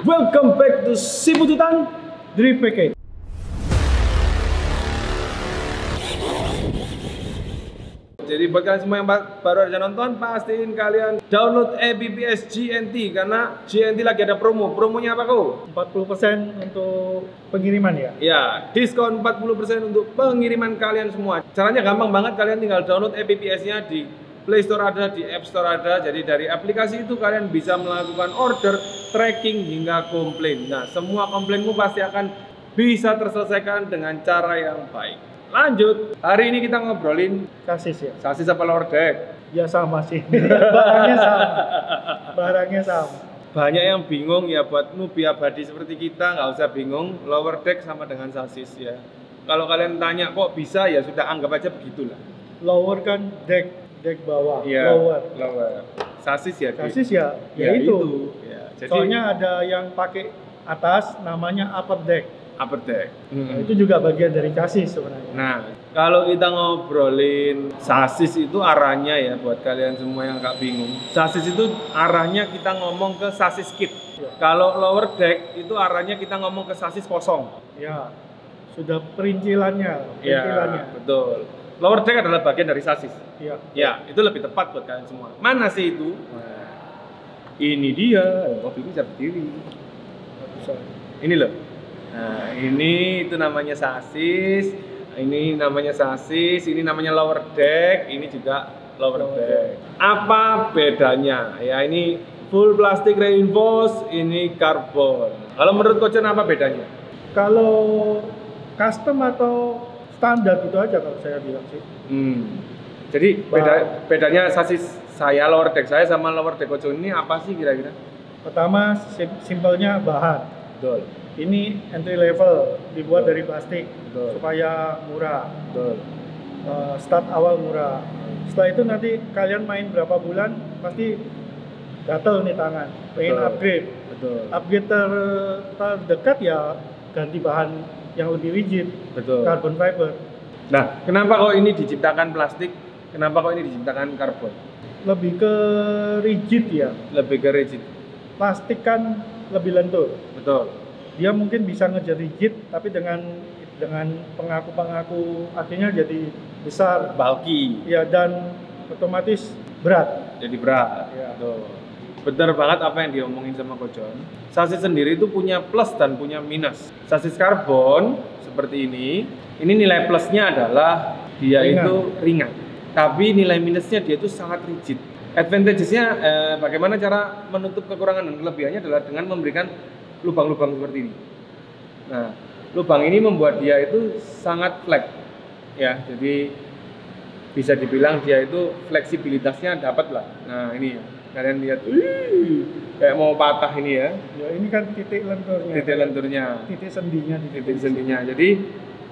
Welcome back to Sibututan Drift Package. Jadi buat kalian semua yang baru aja nonton, pastiin kalian download APPS GNT karena GNT lagi ada promo. Promonya apa kau? 40% untuk pengiriman ya? Ya, diskon 40% untuk pengiriman kalian semua. Caranya gampang banget, kalian tinggal download APPS-nya di Play Store ada, di App Store ada. Jadi dari aplikasi itu kalian bisa melakukan order, tracking hingga komplain. Nah, semua komplainmu pasti akan bisa terselesaikan dengan cara yang baik. Lanjut, hari ini kita ngobrolin Sasis ya? sasis apa lower deck? Ya sama sih, barangnya sama. Barangnya sama. Banyak yang bingung ya, buat newbie abadi seperti kita nggak usah bingung, lower deck sama dengan sasis ya. Kalau kalian tanya kok bisa, ya sudah anggap aja begitulah. Lower kan deck bawah, Ya, lower. Sasis ya. Sasis ya itu. Ya, jadi Soalnya ada yang pakai atas namanya upper deck. upper deck. Nah, itu juga bagian dari chassis sebenarnya. Nah, kalau kita ngobrolin sasis itu arahnya ya, buat kalian semua yang agak bingung. Sasis itu arahnya kita ngomong ke sasis kit. Kalau lower deck itu arahnya kita ngomong ke sasis kosong. Ya, sudah perincilannya. Ya, betul. Lower deck adalah bagian dari sasis. Ya. Ya, itu lebih tepat buat kalian semua. Mana sih itu? Nah, ini dia. Mobil ini bisa berdiri. Ini loh. Nah, ini itu namanya sasis. Ini namanya sasis. Ini namanya lower deck. Ini juga lower deck. Apa bedanya? Ya, ini full plastik reinforced. Ini karbon. Kalau menurut Kocan apa bedanya? Kalau custom atau standar gitu aja kalau saya bilang sih. Jadi bedanya sasis saya, lower deck saya sama lower deck Kocan ini apa sih kira-kira? Pertama, simpelnya bahan. Betul. Ini entry level, dibuat dari plastik. Betul. Supaya murah. Betul. Start awal murah. Setelah itu nanti kalian main berapa bulan pasti gatel nih tangan, pengen Betul. upgrade. Betul. Upgrade terdekat ya ganti bahan yang lebih rigid, Betul. carbon fiber. Nah, kenapa kok ini diciptakan plastik? Kenapa kok ini diciptakan karbon? Lebih ke rigid ya. Lebih ke rigid. Plastik kan lebih lentur. Betul. Dia mungkin bisa ngejar rigid, tapi dengan pengaku akhirnya jadi besar, Bulky. ya, dan otomatis berat. Jadi berat. Ya. Tuh. Benar banget apa yang diomongin sama Kojon. Sasis sendiri itu punya plus dan punya minus. Sasis karbon seperti ini nilai plusnya adalah dia Ringan. itu ringan. Tapi nilai minusnya dia itu sangat rigid. Advantage-nya bagaimana cara menutup kekurangan dan kelebihannya adalah dengan memberikan lubang-lubang seperti ini. Nah, lubang ini membuat dia itu sangat flex, ya. Jadi bisa dibilang dia itu fleksibilitasnya dapat lah. Nah, ini ya. Kalian lihat, kayak mau patah ini ya. Ya, ini kan titik lenturnya. Titik lenturnya, Titik sendinya di titik sendinya. Jadi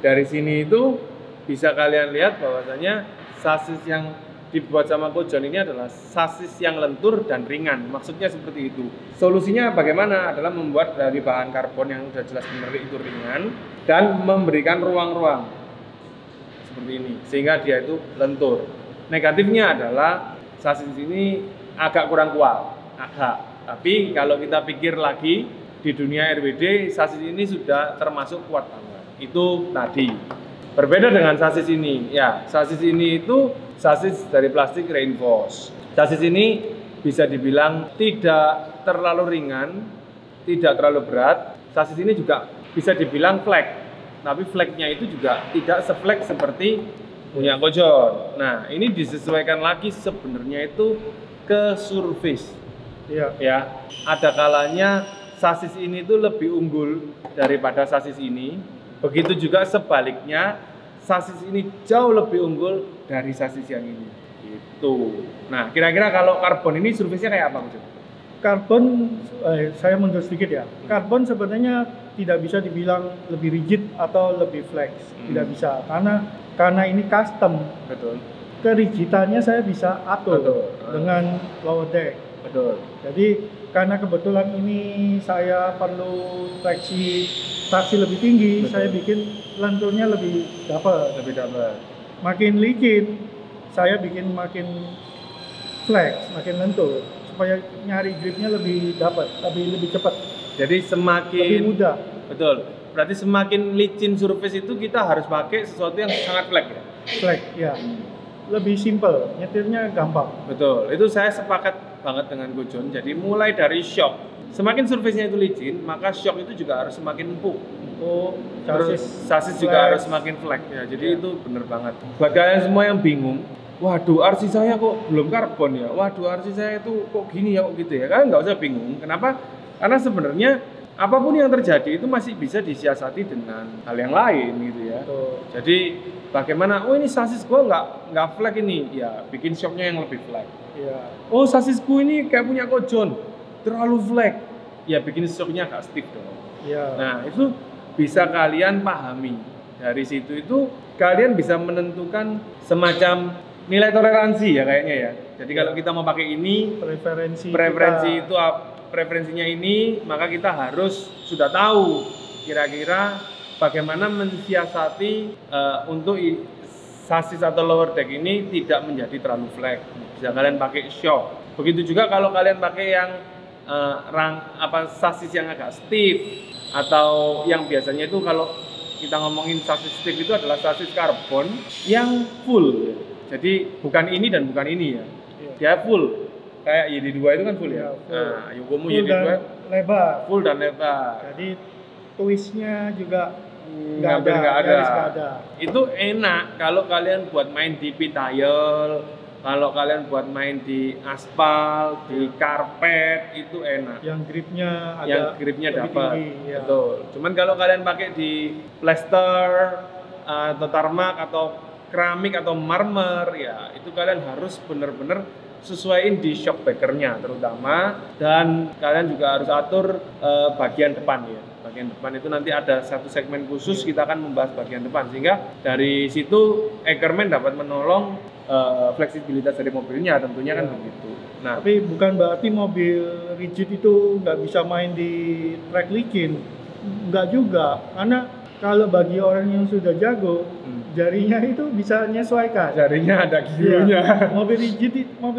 dari sini itu bisa kalian lihat bahwasanya sasis yang dibuat sama Kojon ini adalah sasis yang lentur dan ringan. Maksudnya seperti itu. Solusinya bagaimana? Adalah membuat dari bahan karbon yang sudah jelas benar itu ringan dan memberikan ruang-ruang seperti ini sehingga dia itu lentur. Negatifnya adalah sasis ini agak kurang kuat, Tapi kalau kita pikir lagi di dunia RWD, sasis ini sudah termasuk kuat banget. Itu tadi. Berbeda dengan sasis ini, ya. Sasis ini itu sasis dari plastik reinforced. Sasis ini bisa dibilang tidak terlalu ringan, tidak terlalu berat. Sasis ini juga bisa dibilang flex, tapi flexnya itu juga tidak seflex seperti punya Kojon. Nah, ini disesuaikan lagi sebenarnya itu ke surface. Iya. Ya, ada kalanya sasis ini itu lebih unggul daripada sasis ini. Begitu juga sebaliknya, sasis ini jauh lebih unggul dari sasis yang ini. Gitu. Nah, kira-kira kalau karbon ini surface-nya kayak apa, Mas? Karbon, saya mundur sedikit ya. Karbon sebenarnya tidak bisa dibilang lebih rigid atau lebih flex. Tidak bisa, karena ini custom. Betul. Kerigidannya saya bisa atur. Betul. Dengan lower deck. Betul. Jadi karena kebetulan ini saya perlu traksi lebih tinggi, Betul. saya bikin lenturnya lebih dapat. Lebih dapat. Makin licin, saya bikin makin flex, makin lentur supaya nyari gripnya lebih dapat, lebih cepat. Jadi lebih semakin mudah. betul. Berarti semakin licin surface itu kita harus pakai sesuatu yang sangat flat ya. Flat, ya. Lebih simple, nyetirnya gampang. Betul. Itu saya sepakat banget dengan Ko Jon. Jadi mulai dari shock, semakin surface-nya itu licin, maka shock itu juga harus semakin empuk. Oh, Terus sasis juga harus semakin flat ya. Jadi itu bener banget. Buat kalian semua yang bingung, waduh RC saya kok belum karbon ya, waduh RC saya itu kok gini ya, kok gitu ya. Kalian nggak usah bingung. Kenapa? Karena sebenarnya apapun yang terjadi itu masih bisa disiasati dengan hal yang lain gitu ya. Betul. Jadi bagaimana? Oh ini sasis gua nggak flat ini, ya bikin shocknya yang lebih flat. Iya. Oh sasisku ini kayak punya Ko Jon, terlalu flat, ya bikin shocknya agak stiff dong. Iya. Nah itu bisa kalian pahami. Dari situ itu kalian bisa menentukan semacam nilai toleransi ya kayaknya ya. Jadi kalau kita mau pakai ini, preferensinya ini, maka kita harus sudah tahu kira-kira bagaimana mensiasati untuk sasis atau lower deck ini tidak menjadi terlalu flat. Bisa kalian pakai shock. Begitu juga kalau kalian pakai yang sasis yang agak stiff atau yang biasanya itu kalau kita ngomongin sasis stiff itu adalah sasis karbon yang full. Jadi bukan ini dan bukan ini ya. Dia full. Kayak YD2 itu kan full ya. Nah, Yokomo full YD2 dan lebar. Full dan lebar. Jadi twistnya juga nggak ada. ada. Itu enak kalau kalian buat main di pitayel, kalau kalian buat main di aspal, di karpet itu enak. Yang gripnya dapat. Ya. Betul. Cuman kalau kalian pakai di plaster atau tarmak atau keramik atau marmer ya itu kalian harus benar-benar sesuaiin di shock breakernya terutama, dan kalian juga harus atur bagian depan ya. Bagian depan itu nanti ada satu segmen khusus kita akan membahas bagian depan, sehingga dari situ Ackerman dapat menolong fleksibilitas dari mobilnya tentunya kan begitu. Nah, tapi bukan berarti mobil rigid itu nggak bisa main di track licin, nggak juga, karena kalau bagi orang yang sudah jago jarinya itu bisa menyesuaikan. Jarinya ada gironya. Ya, mobil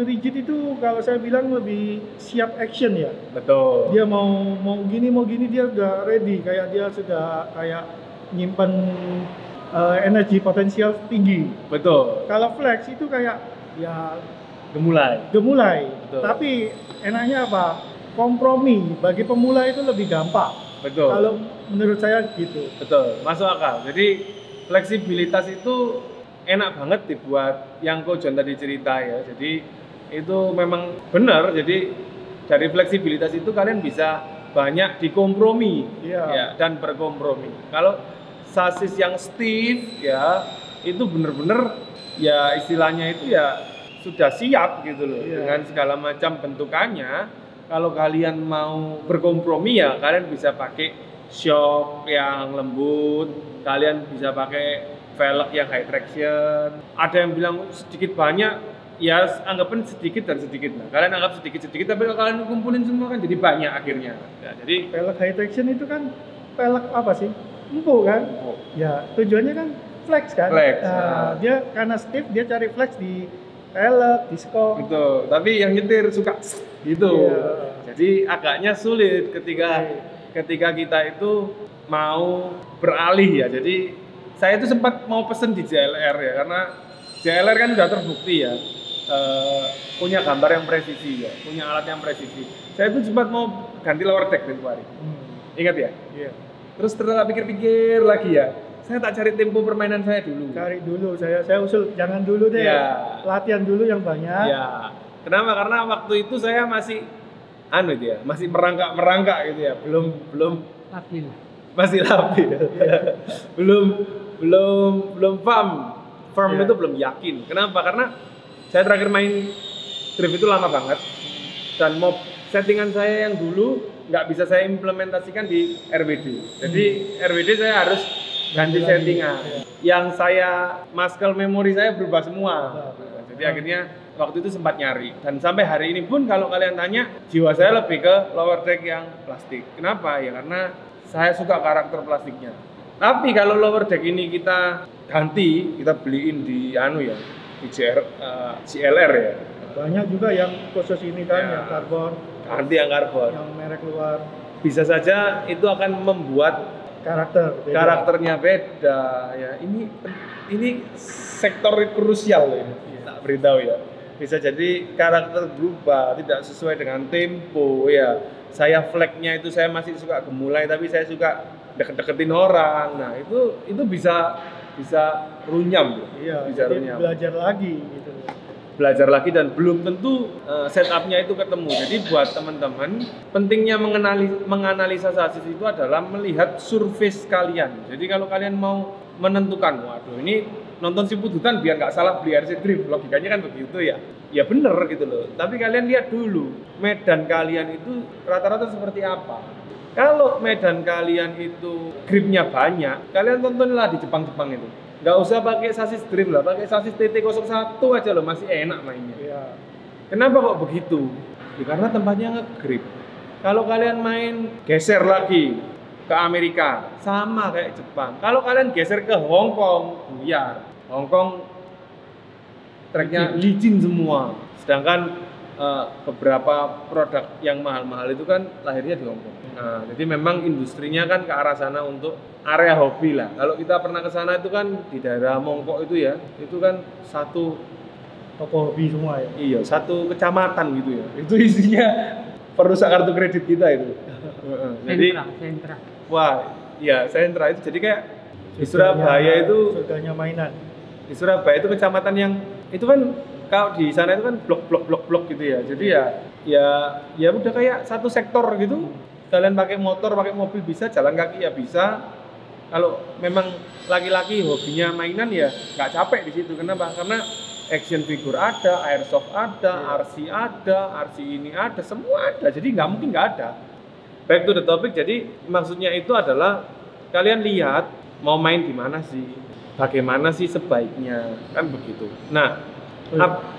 rigid itu kalau saya bilang lebih siap action ya. Betul. Dia mau gini dia udah ready, kayak dia sudah kayak nyimpen energi potensial tinggi. Betul. Kalau flex itu kayak ya gemulai. Betul. Tapi enaknya apa? Kompromi bagi pemula itu lebih gampang. Betul. Kalau menurut saya gitu. Betul, masuk akal. Jadi fleksibilitas itu enak banget dibuat yang Ko Jon tadi cerita ya. Jadi itu memang benar. Jadi dari fleksibilitas itu kalian bisa banyak dikompromi ya, dan berkompromi. Kalau sasis yang stiff ya itu benar-benar ya istilahnya itu ya sudah siap gitu loh dengan segala macam bentukannya. Kalau kalian mau berkompromi ya kalian bisa pakai shock yang lembut, kalian bisa pakai velg yang high traction. Ada yang bilang sedikit banyak, ya anggapan sedikit dan sedikit. Nah, kalian anggap sedikit-sedikit, tapi kalau kalian kumpulin semua kan jadi banyak akhirnya. Ya, jadi velg high traction itu kan velg apa sih? Empuk kan? Empuk. Ya tujuannya kan flex kan? Flex. Nah, dia karena stiff dia cari flex di velg, di skok. Betul. Tapi yang nyetir suka gitu. Yeah. Jadi agaknya sulit ketika kita itu mau beralih ya. Jadi saya itu sempat mau pesen di JLR ya, karena JLR kan udah terbukti ya punya gambar yang presisi ya, punya alat yang presisi. Saya itu sempat mau ganti lower deck tempo hari. Ingat ya? Iya. Terus setelah pikir-pikir lagi ya, saya tak cari tempo permainan saya dulu. Cari dulu, saya usul jangan dulu deh. Ya. Latihan dulu yang banyak. Ya. Kenapa? Karena waktu itu saya masih masih merangkak gitu ya, belum labil. Masih labil. belum firm itu belum yakin. Kenapa? Karena saya terakhir main drift itu lama banget, dan settingan saya yang dulu nggak bisa saya implementasikan di RWD. Jadi RWD saya harus ganti settingan. Yang saya muscle memory saya berubah semua. Jadi akhirnya waktu itu sempat nyari, dan sampai hari ini pun kalau kalian tanya, jiwa saya lebih ke lower deck yang plastik. Kenapa? Ya karena saya suka karakter plastiknya. Tapi kalau lower deck ini kita ganti, kita beliin di di CLR ya. Banyak juga yang khusus ini kan, yang karbon. Ganti yang karbon. Yang merek luar. bisa saja itu akan membuat karakternya beda ya. Ini sektor krusial loh ini, tak beritahu ya. Bisa jadi karakter berubah, tidak sesuai dengan tempo ya. Saya flagnya itu saya masih suka gemulai, tapi saya suka deket-deketin orang. Nah itu bisa runyam, iya, bisa jadi runyam. belajar lagi gitu. Belajar lagi dan belum tentu setupnya itu ketemu. Jadi buat teman-teman, pentingnya menganalisa sasis itu adalah melihat surface kalian. Jadi kalau kalian mau menentukan, waduh ini nonton Siput Hutan biar nggak salah beli RC Drift, logikanya kan begitu ya. Ya bener gitu loh. Tapi kalian lihat dulu medan kalian itu rata-rata seperti apa. Kalau medan kalian itu gripnya banyak, kalian tontonlah di Jepang-Jepang itu. Nggak usah pakai sasis drift lah, pakai sasis TT01 aja loh, masih enak mainnya. Iya. Kenapa kok begitu? Ya, karena tempatnya nge-grip. Kalau kalian main geser lagi ke Amerika, sama kayak Jepang. Kalau kalian geser ke Hong Kong, buyar. Hong Kong treknya licin semua. Sedangkan beberapa produk yang mahal-mahal itu kan lahirnya di Hong Kong. Nah, jadi memang industrinya kan ke arah sana untuk area hobi lah. Kalau kita pernah ke sana itu kan di daerah Mongkok itu ya, itu kan satu Toko hobi semua ya. iya, satu kecamatan gitu ya. Itu isinya perusak kartu kredit kita itu. Jadi sentra. wah, iya sentra itu jadi kayak di Surabaya itu surganya mainan. di Surabaya itu kecamatan yang itu kan kalau di sana itu kan blok gitu ya. Jadi ya udah kayak satu sektor gitu. Kalian pakai motor, pakai mobil bisa, jalan kaki ya bisa. Kalau memang laki-laki hobinya mainan ya nggak capek di situ. Kenapa? Karena action figure ada, airsoft ada, RC ada, RC ini ada, semua ada. Jadi nggak mungkin nggak ada. Back to the topic. Jadi maksudnya itu adalah kalian lihat mau main di mana sih, bagaimana sih sebaiknya, kan begitu. Nah,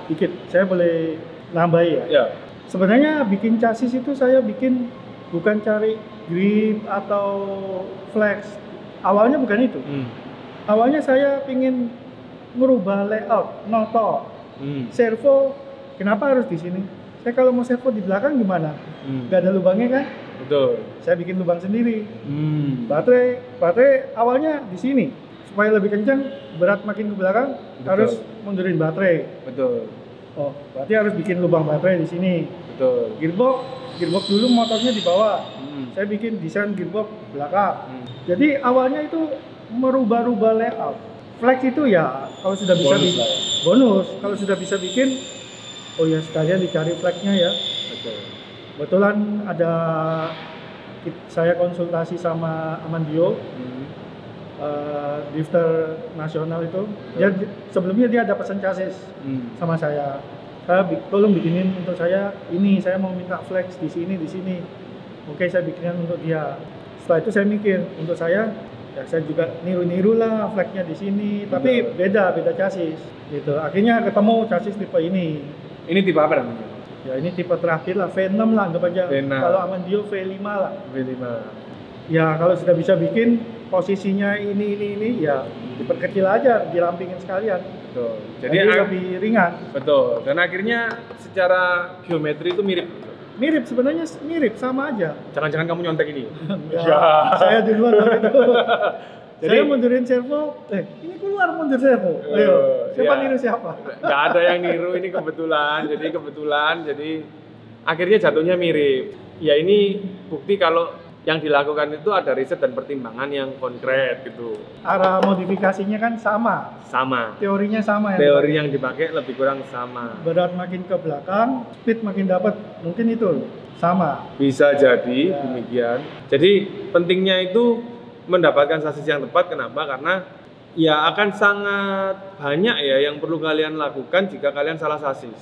dikit, saya boleh nambahi ya? ya. Sebenarnya bikin chassis itu saya bikin bukan cari grip atau flex. Awalnya bukan itu. Awalnya saya pingin merubah layout, noto, servo. Kenapa harus di sini? Saya kalau mau servo di belakang gimana? Gak ada lubangnya kan? Betul. Saya bikin lubang sendiri. Baterai awalnya di sini. Supaya lebih kencang, berat makin ke belakang, Betul. harus mundurin baterai. Betul. Oh, berarti harus bikin lubang baterai di sini. Betul. Gearbox dulu motornya di bawah. Saya bikin desain gearbox belakang. Jadi awalnya itu merubah-rubah layout. Flex itu ya kalau sudah bisa Bonus bikin lah ya. bonus. Kalau sudah bisa bikin, oh ya sekalian dicari flexnya ya. Betul. Kebetulan ada saya konsultasi sama Amandio, drifter nasional itu. Dia sebelumnya dia ada pesan chassis sama saya. Tolong bikinin untuk saya ini, saya mau minta flex di sini. Oke, saya bikinkan untuk dia. Setelah itu saya mikir untuk saya, ya saya juga niru lah flexnya di sini, tapi beda chassis gitu. Akhirnya ketemu chassis tipe ini. Ini tipe apa namanya? Ya ini tipe terakhir lah, V6 lah anggap aja. V6. Kalau Amandio V5 lah. V5. Ya kalau sudah bisa bikin posisinya ini ya diperkecil aja, dirampingin sekalian. Betul. Jadi lebih ringan. Betul. Dan akhirnya secara geometri itu mirip. Mirip, sebenarnya mirip, sama aja. Jangan-jangan kamu nyontek ini? Enggak, Ya. saya duluan waktu itu. Jadi- Saya mundurin servo, ini keluar mundur servo. Ayo, siapa ya. niru siapa? Nggak ada yang niru, ini kebetulan. Jadi akhirnya jatuhnya mirip. Ya ini bukti kalau yang dilakukan itu ada riset dan pertimbangan yang konkret gitu. Arah modifikasinya kan sama, Sama. teorinya sama ya. Teori yang dipakai lebih kurang sama. Berat makin ke belakang, speed makin dapat, mungkin itu sama. Bisa jadi Ya. demikian. Jadi pentingnya itu mendapatkan sasis yang tepat. Kenapa? Karena ya akan sangat banyak ya yang perlu kalian lakukan jika kalian salah sasis.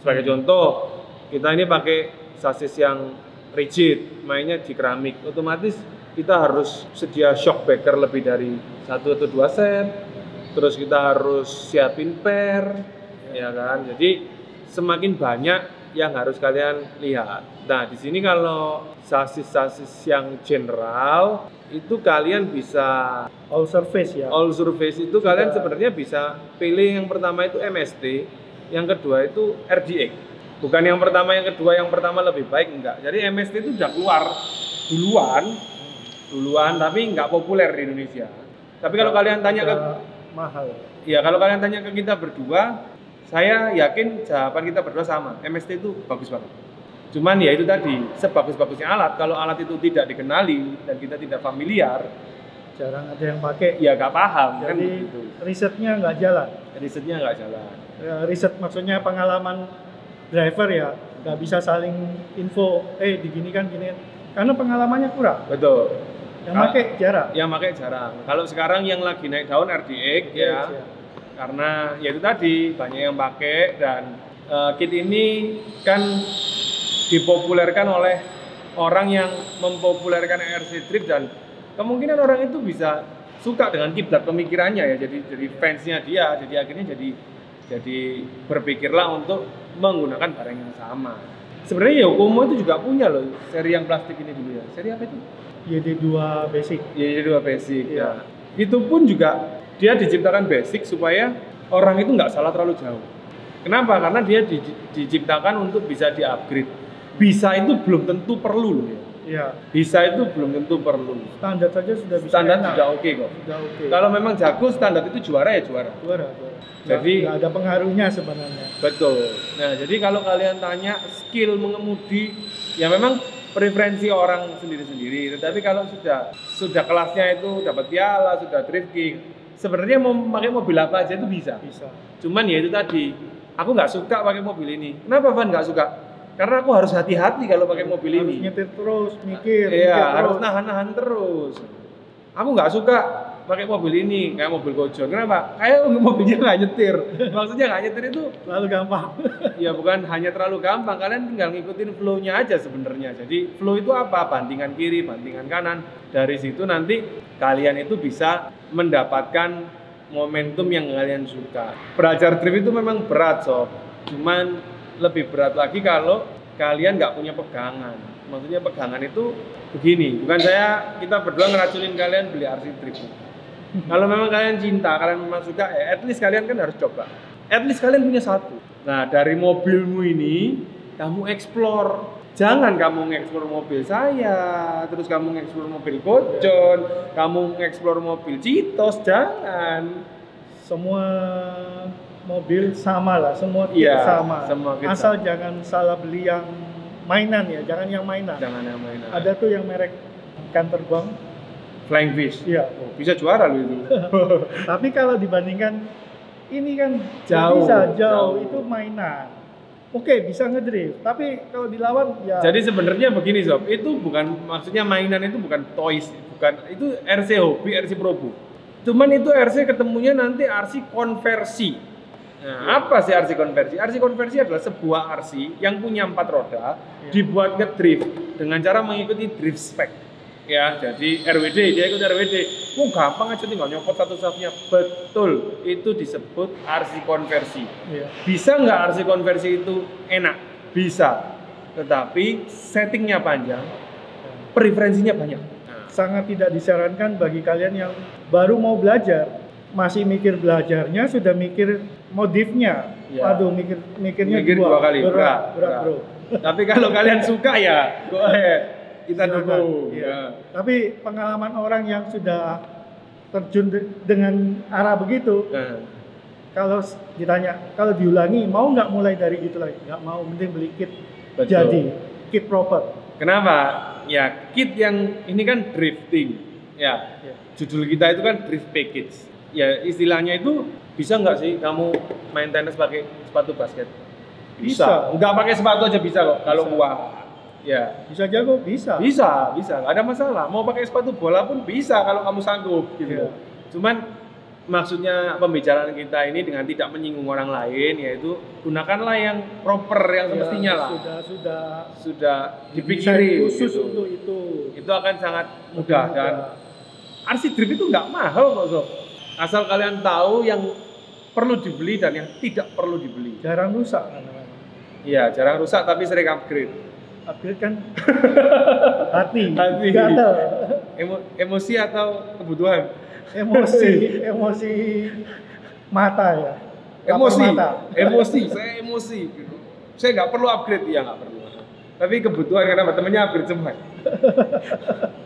Sebagai contoh, kita ini pakai sasis yang rigid, mainnya di keramik, otomatis kita harus sedia shock breaker lebih dari 1 atau 2 set, terus kita harus siapin per, ya kan. Jadi semakin banyak yang harus kalian lihat. Nah di sini kalau sasis-sasis yang general itu kalian bisa All surface ya. all surface itu kalian sebenarnya bisa pilih yang pertama itu MST, yang kedua itu RDX. Bukan yang pertama, yang kedua, yang pertama lebih baik, enggak. Jadi MST itu udah keluar duluan tapi nggak populer di Indonesia. Tapi kalau kalian tanya ke mahal. Ya kalau kalian tanya ke kita berdua, saya yakin jawaban kita berdua sama. MST itu bagus banget. Cuman ya itu tadi, sebagus-bagusnya alat, kalau alat itu tidak dikenali dan kita tidak familiar, jarang ada yang pakai. Ya nggak paham. Jadi kan gitu. risetnya nggak jalan. Risetnya nggak jalan. Ya, riset maksudnya pengalaman driver ya, nggak bisa saling info. Digini kan gini. Karena pengalamannya kurang. Betul. Yang pakai jarang. Yang pakai jarang. Kalau sekarang yang lagi naik daun RDX ya. Karena ya itu tadi banyak yang pakai dan kit ini kan dipopulerkan oleh orang yang mempopulerkan RC Drift dan kemungkinan orang itu bisa suka dengan kiblat pemikirannya ya. Jadi fansnya dia. Jadi akhirnya jadi berpikirlah untuk menggunakan barang yang sama. Sebenarnya Yokomo itu juga punya loh seri yang plastik ini dulu ya. Seri apa itu? YD2 Basic. YD2 Basic. Ya. Itu pun juga dia diciptakan basic supaya orang itu nggak salah terlalu jauh. Kenapa? Karena dia diciptakan untuk bisa di-upgrade. Bisa itu belum tentu perlu loh ya. Iya. Bisa itu belum tentu perlu. Standar saja sudah bisa. Standar sudah oke kok. Sudah oke. Kalau memang jago standar itu juara ya juara. Juara. Jadi nggak ada pengaruhnya sebenarnya. Betul. Nah, jadi kalau kalian tanya skill mengemudi, ya memang preferensi orang sendiri-sendiri. Tetapi kalau sudah kelasnya itu dapat piala, sudah drift king, sebenarnya mau pakai mobil apa aja itu bisa. Bisa. Cuman ya itu tadi, aku nggak suka pakai mobil ini. Kenapa Van nggak suka? Karena aku harus hati-hati kalau pakai mobil ini. Harus nyetir terus, mikir Iya, harus terus. nahan-nahan terus. Aku nggak suka pakai mobil ini, kayak mobil Gojon. Kenapa? Kayak mobilnya nggak nyetir. Maksudnya nggak nyetir itu Lalu gampang. ya bukan hanya terlalu gampang, kalian tinggal ngikutin flow-nya aja sebenarnya. Jadi flow itu apa? Bantingan kiri, bantingan kanan. Dari situ nanti kalian itu bisa mendapatkan momentum yang kalian suka. Belajar drift itu memang berat sob. Cuman lebih berat lagi kalau kalian nggak punya pegangan. Maksudnya pegangan itu begini, bukan kita berdua ngeracunin kalian beli RC Drift. Kalau memang kalian cinta, kalian memang suka, ya at least kalian kan harus coba. At least kalian punya satu. Nah, dari mobilmu ini, kamu explore. Jangan kamu nge-explore mobil saya, terus kamu nge-explore mobil Gojon, kamu nge-explore mobil Citos, jangan. Semua mobil sama lah, semua kit Iya, sama. semua kit Asal sama. jangan salah beli yang mainan ya, jangan yang mainan. Jangan yang mainan. Ada tuh yang merek ikan terbang. Flying Fish. Iya. Oh, bisa juara loh itu. Tapi kalau dibandingkan ini kan Jauh, jauh, jauh. itu mainan. Oke, bisa ngedrift, tapi kalau dilawan ya. Jadi sebenarnya begini sob, itu bukan maksudnya mainan itu bukan toys, bukan itu RC hobi, RC Probo. Cuman itu RC ketemunya nanti RC konversi. Nah, apa sih RC konversi? RC konversi adalah sebuah RC yang punya 4 roda, dibuat ngedrift dengan cara mengikuti drift spec. Ya, jadi RWD, dia ikut RWD. Gampang aja tinggal nyopot satu shaftnya. Betul, itu disebut RC konversi. Iya. Bisa nggak RC konversi itu enak? Bisa, tetapi settingnya panjang, preferensinya banyak. Sangat tidak disarankan bagi kalian yang baru mau belajar, masih mikir belajarnya, sudah mikir modifnya. Ya. Waduh, mikirnya Mikir dua kali, berat bro. Tapi kalau kalian suka ya, go ahead. Kita Silakan. dukung. Iya. Ya. Tapi pengalaman orang yang sudah terjun dengan arah begitu, Nah, kalau ditanya, kalau diulangi mau nggak mulai dari itu lagi? Nggak mau, mending beli kit. Betul. Jadi kit proper. kenapa? Ya, kit yang ini kan drifting. Ya, Ya. judul kita itu kan drift package. Ya, istilahnya itu bisa nggak sih kamu main tenis pakai sepatu basket? Bisa. Nggak pakai sepatu aja bisa kok kalau Bisa. uang. Ya, Bisa jago? Bisa. bisa, nggak ada masalah. Mau pakai sepatu bola pun bisa kalau kamu sanggup gitu. Iya. Cuman maksudnya pembicaraan kita ini dengan tidak menyinggung orang lain, yaitu gunakanlah yang proper, yang semestinya lah. Sudah Dipikirin khusus gitu. untuk itu. Itu akan sangat mudah dan RC Drift itu nggak mahal kok sob. Asal kalian tahu yang perlu dibeli dan yang tidak perlu dibeli. jarang rusak kan. Iya, jarang rusak tapi sering upgrade. Upgrade kan hati. Hati. Gatel. Emosi atau kebutuhan? emosi mata ya. Lapar Emosi, mata. emosi, saya emosi gitu. Saya nggak perlu upgrade, ya nggak perlu. Tapi kebutuhan karena temennya upgrade semua.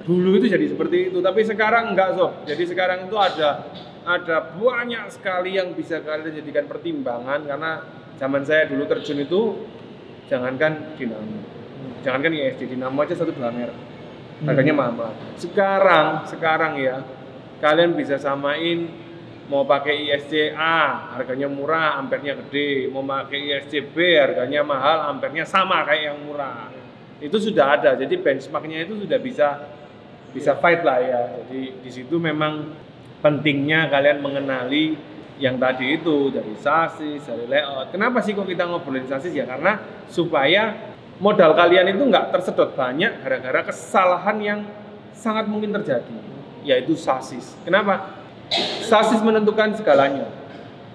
Dulu itu jadi seperti itu, tapi sekarang enggak sob. Jadi sekarang itu ada banyak sekali yang bisa kalian jadikan pertimbangan, karena zaman saya dulu terjun itu jangankan dinamo, jangankan ISC, dinamo aja 1 blamer harganya mahal. Sekarang ya kalian bisa samain, mau pakai ISC A harganya murah, ampernya gede, mau pakai ISC B harganya mahal, ampernya sama kayak yang murah. Itu sudah ada, jadi benchmarknya itu sudah bisa fight lah ya. Jadi di situ memang pentingnya kalian mengenali yang tadi itu, dari sasis, dari layout. Kenapa sih kok kita ngobrolin sasis ya? Karena supaya modal kalian itu nggak tersedot banyak gara-gara kesalahan yang sangat mungkin terjadi, yaitu sasis. Kenapa? Sasis menentukan segalanya.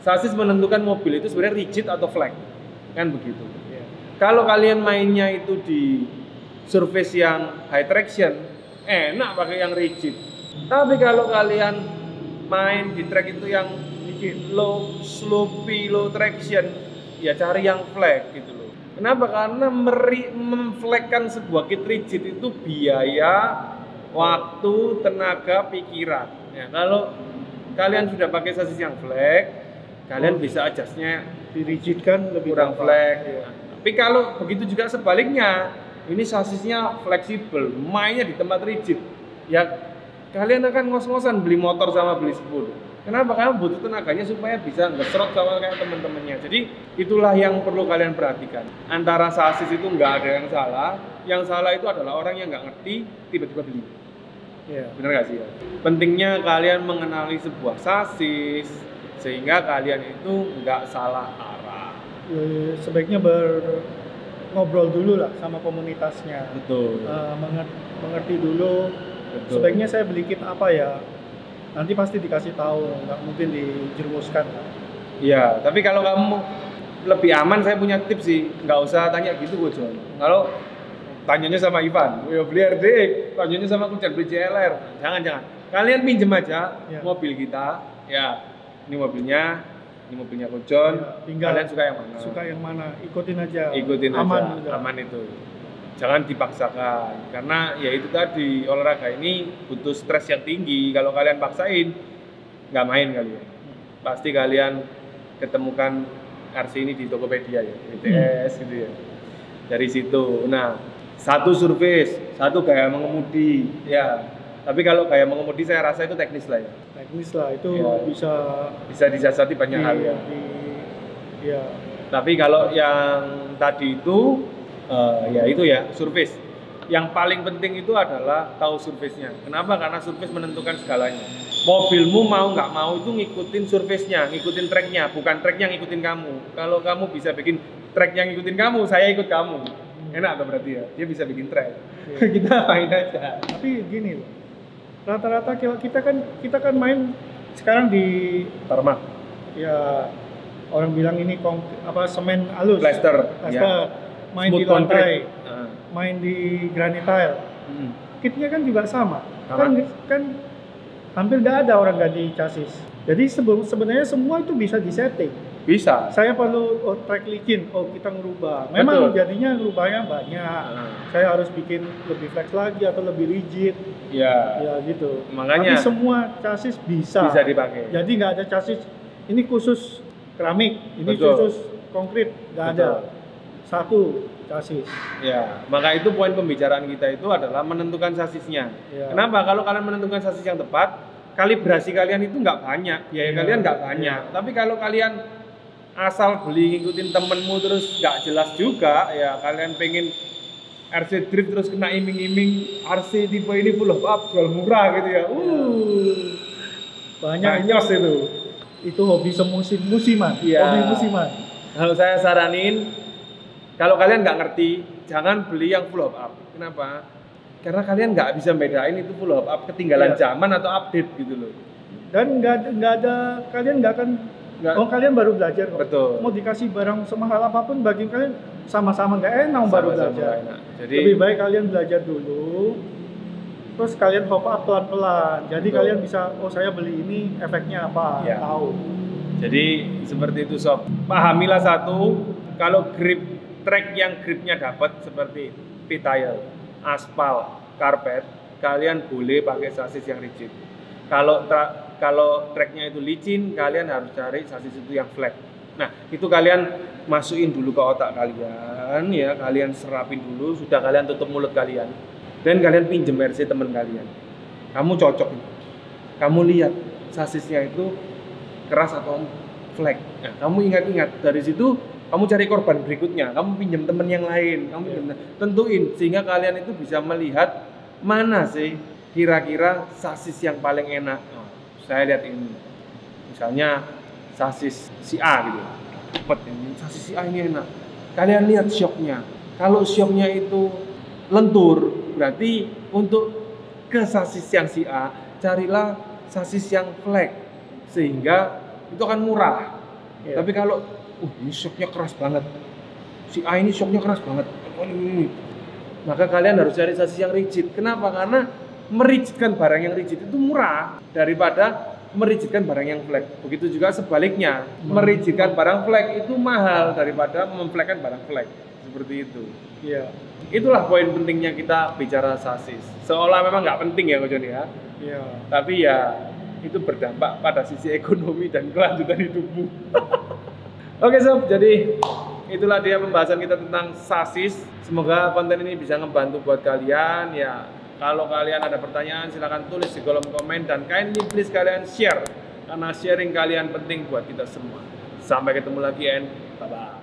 Sasis menentukan mobil itu sebenarnya rigid atau flat, kan begitu. Kalau kalian mainnya itu di surface yang high traction, enak pakai yang rigid. Tapi kalau kalian main di track itu yang low sloppy, low traction, ya cari yang flat gitu loh. Kenapa? Karena memflagkan sebuah kit rigid itu biaya, waktu, tenaga, pikiran. Ya, kalau kalian sudah pakai sasis yang flat, kalian bisa adjustnya dirigidkan lebih kurang flat. Ya. Tapi kalau begitu juga sebaliknya, ini sasisnya fleksibel, mainnya di tempat rigid, ya kalian akan ngos-ngosan beli motor sama beli spool. Kenapa? Karena butuh tenaganya supaya bisa ngeserot sama kayak teman-temannya. Jadi itulah yang perlu kalian perhatikan. Antara sasis itu nggak ada yang salah. Yang salah itu adalah orang yang nggak ngerti tiba-tiba beli. Ya. Benar nggak sih ya? Pentingnya kalian mengenali sebuah sasis sehingga kalian itu nggak salah arah. Sebaiknya ngobrol dulu lah sama komunitasnya. Betul. Mengerti dulu. Betul. Sebaiknya saya beli kit apa ya? Nanti pasti dikasih tahu, nggak mungkin dijerumuskan. Iya, tapi kalau kamu lebih aman, saya punya tips sih, nggak usah tanya gitu gue John. Kalau tanyanya sama Ivan, yo beli RD, tanyanya sama Kuncen beli JLR, jangan. Kalian pinjem aja mobil kita, ya ini mobilnya Kuncen, ya, kalian suka yang mana? Suka yang mana, ikutin aja. Aman itu. Jangan dipaksakan, karena ya itu tadi, olahraga ini butuh stres yang tinggi. Kalau kalian paksain, nggak main kalian. Pasti kalian ketemukan RC ini di Tokopedia ya, BTS gitu ya. Dari situ, nah satu surface, satu gaya mengemudi ya. Tapi kalau gaya mengemudi saya rasa itu teknis lah ya. Teknis lah, itu ya, bisa disiasati banyak hal ya. Ya. Tapi kalau yang tadi itu ya itu ya, surface. Yang paling penting itu adalah tahu surface-nya. Kenapa? Karena surface menentukan segalanya. Mobilmu mau nggak mau itu ngikutin surface-nya, ngikutin track-nya, bukan track-nya ngikutin kamu. Kalau kamu bisa bikin track yang ngikutin kamu, saya ikut kamu. Enak tuh berarti ya, dia bisa bikin track. Kita main aja. Tapi gini loh, rata-rata kita kan main sekarang di tarmac. Ya orang bilang ini semen halus. Plaster. Ya. Main smooth di lantai, main di granite tile. Kitnya kan juga sama. Kan hampir nggak ada orang ganti chassis. Jadi sebenarnya semua itu bisa disetting. Bisa. Saya perlu track licin, kita ngerubah. Memang jadinya ngerubahnya banyak. Saya harus bikin lebih flex lagi atau lebih rigid. Ya gitu. Makanya. Tapi semua chassis bisa dipakai. Jadi nggak ada chassis ini khusus keramik, ini khusus konkrit, nggak ada. Satu chassis. Ya, maka itu poin pembicaraan kita itu adalah menentukan sasisnya. Ya. Kenapa? Kalau kalian menentukan sasis yang tepat, kalibrasi kalian itu nggak banyak, biaya kalian nggak banyak. Tapi kalau kalian asal beli ngikutin temenmu terus nggak jelas juga, ya kalian pengen RC drift terus kena iming-iming RC tipe ini full of up jual murah gitu ya. Banyak nyos itu. Itu hobi musiman. Ya. Hobi musiman. Kalau saya saranin, kalau kalian nggak ngerti, jangan beli yang full of up. Kenapa? Karena kalian nggak bisa bedain itu full of up ketinggalan zaman atau update gitu loh. Dan nggak ada, kalian nggak akan. Kalian baru belajar kok. Betul. Mau dikasih barang semahal apapun bagi kalian sama-sama nggak enak baru belajar. Jadi lebih baik kalian belajar dulu, terus kalian hop up pelan-pelan. Jadi kalian bisa, saya beli ini efeknya apa, tahu. Jadi seperti itu sob. Pahamilah satu, kalau grip track yang gripnya dapat seperti PP tile, aspal, karpet, kalian boleh pakai sasis yang rigid. Kalau tracknya itu licin, kalian harus cari sasis itu yang flat. Nah, itu kalian masukin dulu ke otak kalian ya, kalian serapin dulu, sudah kalian tutup mulut kalian. Dan kalian pinjem RC teman kalian. Kamu cocok. Kamu lihat sasisnya itu keras atau flat. Nah, kamu ingat-ingat dari situ kamu cari korban berikutnya, kamu pinjam teman yang lain, tentuin sehingga kalian itu bisa melihat mana sih kira-kira sasis yang paling enak. Nah, saya lihat ini, misalnya sasis si A gitu, sasis si A ini enak. Kalian lihat shocknya, kalau shocknya itu lentur, berarti untuk ke sasis yang si A, carilah sasis yang flat, sehingga itu akan murah. Tapi kalau ini shocknya keras banget, si A ini shocknya keras banget, maka kalian harus cari sasis yang rigid. Kenapa? Karena merigidkan barang yang rigid itu murah daripada merigidkan barang yang flat. Begitu juga sebaliknya, merigidkan barang flat itu mahal daripada memflatkan barang flat. Seperti itu. Iya. Itulah poin pentingnya kita bicara sasis. Seolah memang nggak penting ya Ko Joni ya. Iya. Tapi ya itu berdampak pada sisi ekonomi dan kelanjutan hidupmu. Oke sob, jadi itulah dia pembahasan kita tentang sasis. Semoga konten ini bisa ngebantu buat kalian ya. Kalau kalian ada pertanyaan silahkan tulis di kolom komen dan kindly please kalian share karena sharing kalian penting buat kita semua. Sampai ketemu lagi and bye bye.